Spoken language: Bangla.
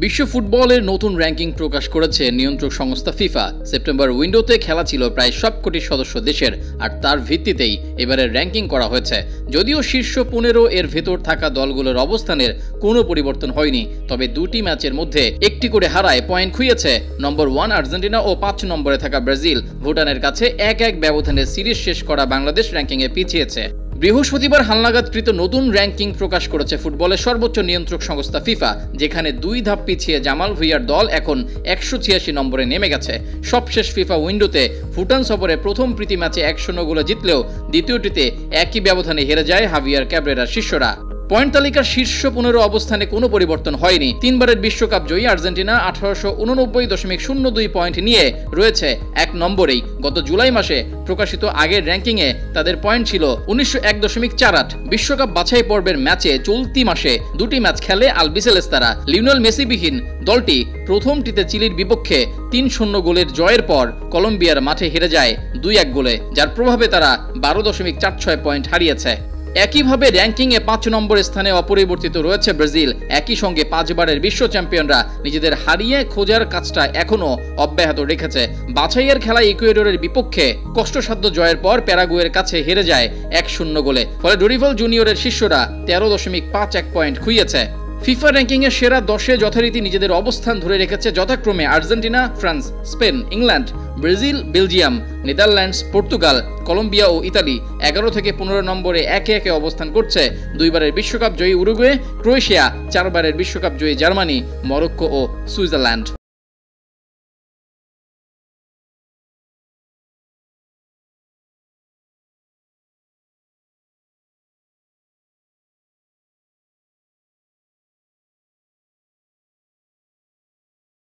বিশ্ব ফুটবলের নতুন র্যাঙ্কিং প্রকাশ করেছে নিয়ন্ত্রক সংস্থা ফিফা। সেপ্টেম্বর উইন্ডোতে খেলা ছিল প্রায় সবকটি সদস্য দেশের, আর তার ভিত্তিতেই এবারের র্যাঙ্কিং করা হয়েছে। যদিও শীর্ষ 15 এর ভেতর থাকা দলগুলোর অবস্থানের কোনো পরিবর্তন হয়নি, তবে দুটি ম্যাচের মধ্যে একটি করে হারায় পয়েন্ট খুইয়েছে নম্বর 1 আর্জেন্টিনা ও 5 নম্বরে থাকা ব্রাজিল। ভুটানের কাছে 1-1 ব্যবধানে সিরিজ শেষ করা বাংলাদেশ র্যাঙ্কিংয়ে পিছিয়েছে। বৃহস্পতিবার হালনাগাদকৃত নতুন র্যাঙ্কিং প্রকাশ করেছে ফুটবলের সর্বোচ্চ নিয়ন্ত্রক সংস্থা ফিফা, যেখানে 2 ধাপ পিছিয়ে জামাল ভুঁইয়ার দল এখন 186 নম্বরে নেমে গেছে। সবশেষ ফিফা উইন্ডোতে ভুটান সফরে প্রথম প্রীতি ম্যাচে 1-0 গোলে জিতলেও দ্বিতীয়টিতে একই ব্যবধানে হেরে যায় হাভিয়ার ক্যাব্রেরার শিষ্যরা। পয়েন্ট তালিকার শীর্ষ 15 অবস্থানে কোনো পরিবর্তন হয়নি। 3 বারের বিশ্বকাপ জয়ী আর্জেন্টিনা 1889.02 পয়েন্ট নিয়ে রয়েছে 1 নম্বরেই। গত জুলাই মাসে প্রকাশিত আগের র্যাঙ্কিংয়ে তাদের পয়েন্ট ছিল 1901.48। বিশ্বকাপ বাছাই পর্বের ম্যাচে চলতি মাসে 2টি ম্যাচ খেলে আলবিসেলেস্তারা। লিওনেল মেসিবিহীন দলটি প্রথমটিতে চিলির বিপক্ষে 3-0 গোলের জয়ের পর কলম্বিয়ার মাঠে হেরে যায় 2-1 গোলে, যার প্রভাবে তারা 12.46 পয়েন্ট হারিয়েছে। একইভাবে র্যাঙ্কিংয়ে 5 নম্বর স্থানে অপরিবর্তিত রয়েছে ব্রাজিল। একই সঙ্গে 5 বারের বিশ্ব চ্যাম্পিয়নরা নিজেদের হারিয়ে খোঁজার কাজটা এখনও অব্যাহত রেখেছে। বাছাইয়ের খেলায় ইকুয়েডরের বিপক্ষে কষ্টসাধ্য জয়ের পর প্যারাগুয়ের কাছে হেরে যায় 1-0 গোলে। ফলে ডরিভাল জুনিয়রের শিষ্যরা 13.51 পয়েন্ট খুইয়েছে। ফিফা র্যাঙ্কিংয়ে সেরা 10-এ যথারীতি নিজেদের অবস্থান ধরে রেখেছে যথাক্রমে Argentina, France, Spain, England, Brazil, Belgium, Netherlands, Portugal, Colombia ও ইতালি। 11 থেকে 15 নম্বরে একে একে অবস্থান করছে 2 বারের বিশ্বকাপ জয়ী উরুগুয়ে, ক্রোয়েশিয়া, 4 বারের বিশ্বকাপ জয়ী জার্মানি, মরক্কো ও সুইজারল্যান্ড।